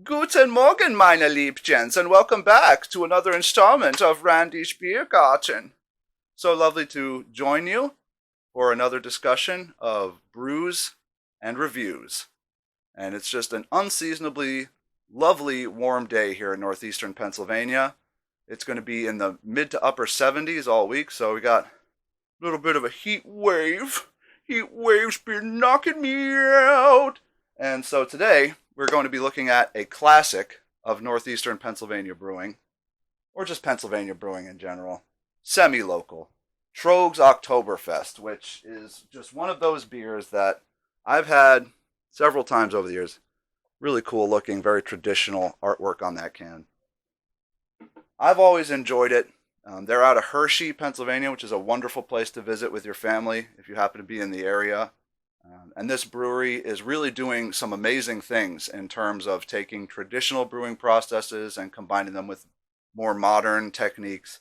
Guten Morgen, meine Liebchens, and welcome back to another installment of Randy's Biergarten. So lovely to join you for another discussion of brews and reviews. And it's just an unseasonably lovely warm day here in northeastern Pennsylvania. It's going to be in the mid to upper 70s all week, so we got a little bit of a heat wave. Heat wave's been knocking me out. And so today we're going to be looking at a classic of northeastern Pennsylvania brewing, or just Pennsylvania brewing in general, semi-local, Troegs Oktoberfest, which is just one of those beers that I've had several times over the years. Really cool looking, very traditional artwork on that can. I've always enjoyed it. They're out of Hershey, Pennsylvania, which is a wonderful place to visit with your family if you happen to be in the area. And this brewery is really doing some amazing things in terms of taking traditional brewing processes and combining them with more modern techniques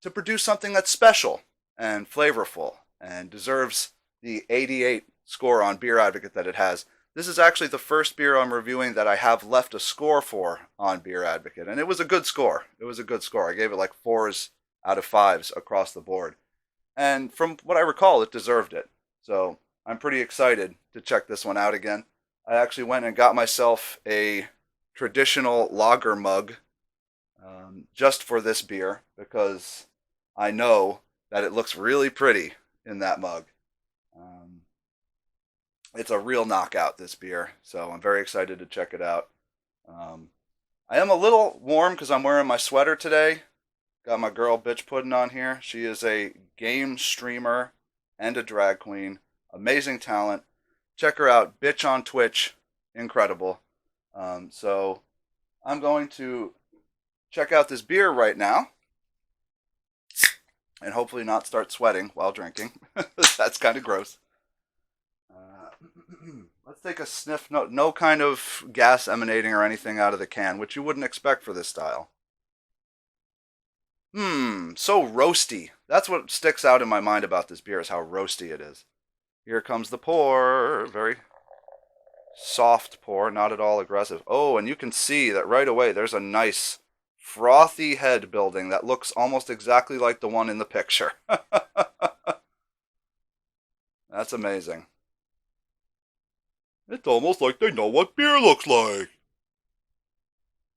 to produce something that's special and flavorful and deserves the 88 score on Beer Advocate that it has. This is actually the first beer I'm reviewing that I have left a score for on Beer Advocate, and it was a good score. It was a good score. I gave it like 4s out of 5s across the board. And from what I recall, it deserved it. So I'm pretty excited to check this one out again. I actually went and got myself a traditional lager mug just for this beer because I know that it looks really pretty in that mug. It's a real knockout, this beer, so I'm very excited to check it out. I am a little warm because I'm wearing my sweater today. Got my girl Bitch Puddin' on here. She is a game streamer and a drag queen. Amazing talent. Check her out. Bitch on Twitch. Incredible. So I'm going to check out this beer right now and hopefully not start sweating while drinking. That's kind of gross. Let's take a sniff. No kind of gas emanating or anything out of the can, which you wouldn't expect for this style. So roasty. That's what sticks out in my mind about this beer is how roasty it is. Here comes the pour. Very soft pour, not at all aggressive. Oh, and you can see that right away there's a nice frothy head building that looks almost exactly like the one in the picture. That's amazing. It's almost like they know what beer looks like.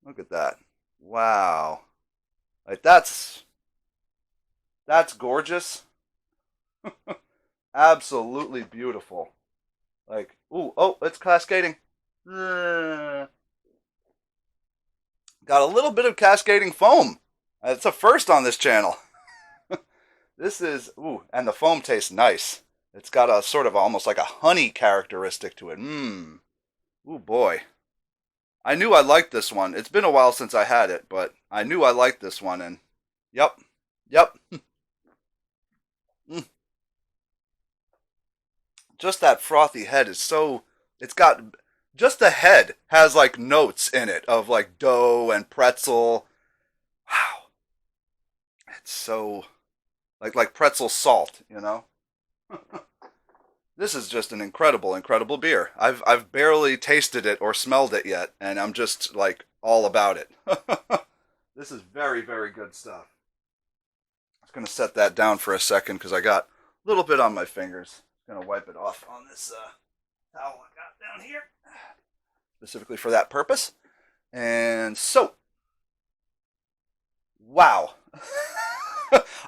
Look at that. Wow. Like that's gorgeous. Absolutely beautiful. Like, ooh, oh, it's cascading. Got a little bit of cascading foam. It's a first on this channel. This is, ooh, and the foam tastes nice. It's got a sort of almost like a honey characteristic to it. Ooh, boy. I knew I liked this one. It's been a while since I had it, but I knew I liked this one, and yep. Just that frothy head is so, it's got, just the head has like notes in it of like dough and pretzel. Wow. It's so, like pretzel salt, you know? This is just an incredible beer. I've barely tasted it or smelled it yet, and I'm just like all about it. This is very good stuff. I'm just gonna set that down for a second because I got a little bit on my fingers. I'm gonna wipe it off on this towel I got down here, specifically for that purpose. And so, wow.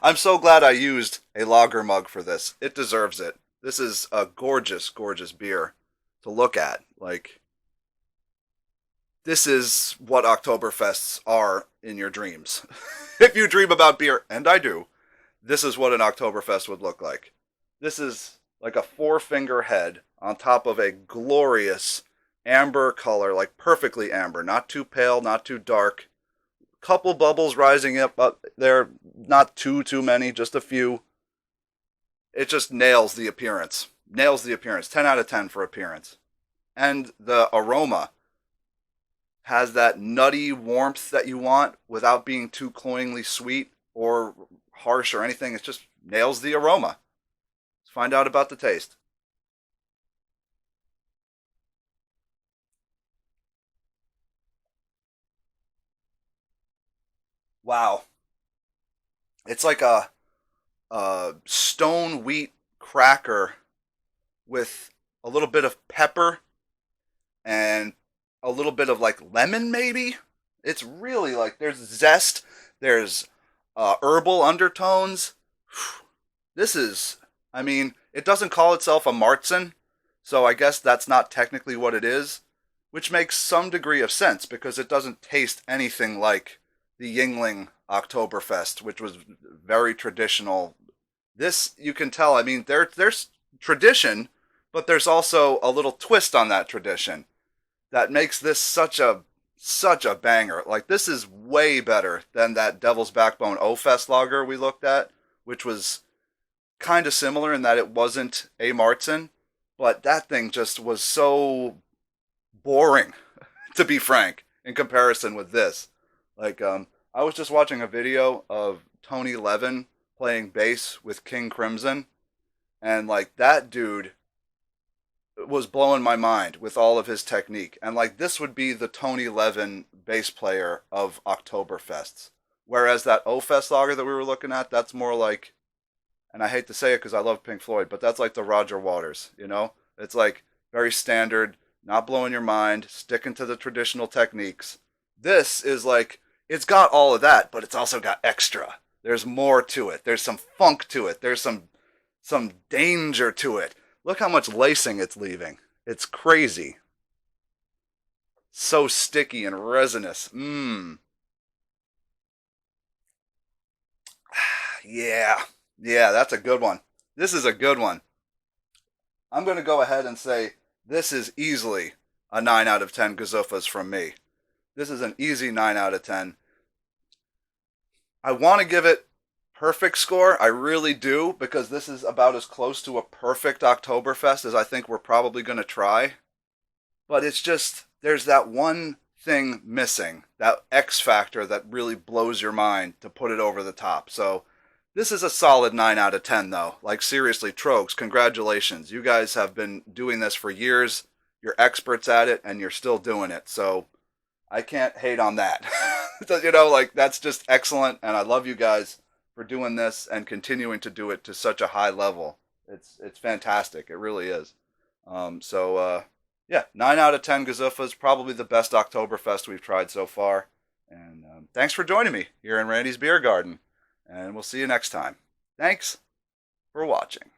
I'm so glad I used a lager mug for this. It deserves it. This is a gorgeous beer to look at. Like, this is what Oktoberfests are in your dreams. If you dream about beer, and I do, this is what an Oktoberfest would look like. This is like a 4-finger head on top of a glorious amber color, like perfectly amber, not too pale, not too dark. Couple bubbles rising up there, not too many, just a few. It just nails the appearance. 10 out of 10 for appearance. And the aroma has that nutty warmth that you want without being too cloyingly sweet or harsh or anything. It just nails the aroma. Let's find out about the taste. Wow. It's like a stone wheat cracker with a little bit of pepper and a little bit of like lemon, maybe. It's really like there's zest, there's herbal undertones. This is, I mean, it doesn't call itself a Martzen, so I guess that's not technically what it is, which makes some degree of sense because it doesn't taste anything like the Yingling Oktoberfest, which was very traditional. This you can tell. I mean, there's tradition, but there's also a little twist on that tradition that makes this such a banger. Like this is way better than that Devil's Backbone O Fest lager we looked at, which was kind of similar in that it wasn't a Martzen, but that thing just was so boring, to be frank, in comparison with this. Like, I was just watching a video of Tony Levin playing bass with King Crimson, and like that dude was blowing my mind with all of his technique. And like this would be the Tony Levin bass player of Oktoberfests. Whereas that O Fest lager that we were looking at, that's more like, and I hate to say it because I love Pink Floyd, but that's like the Roger Waters, you know? It's like very standard, not blowing your mind, sticking to the traditional techniques. This is like, it's got all of that, but it's also got extra. There's more to it. There's some funk to it. There's some danger to it. Look how much lacing it's leaving. It's crazy. So sticky and resinous. Mmm. Yeah. Yeah, that's a good one. This is a good one. I'm going to go ahead and say this is easily a 9 out of 10 gazufas from me. This is an easy 9 out of 10. I want to give it perfect score. I really do, because this is about as close to a perfect Oktoberfest as I think we're probably going to try. But it's just, there's that one thing missing, that X factor that really blows your mind to put it over the top. So this is a solid 9 out of 10 though. Like seriously, Troegs, congratulations. You guys have been doing this for years. You're experts at it and you're still doing it. So I can't hate on that. You know, like that's just excellent, and I love you guys for doing this and continuing to do it to such a high level. It's fantastic. It really is. Yeah, 9 out of 10 Gazufas, probably the best Oktoberfest we've tried so far. And thanks for joining me here in Randy's Beer Garden. And we'll see you next time. Thanks for watching.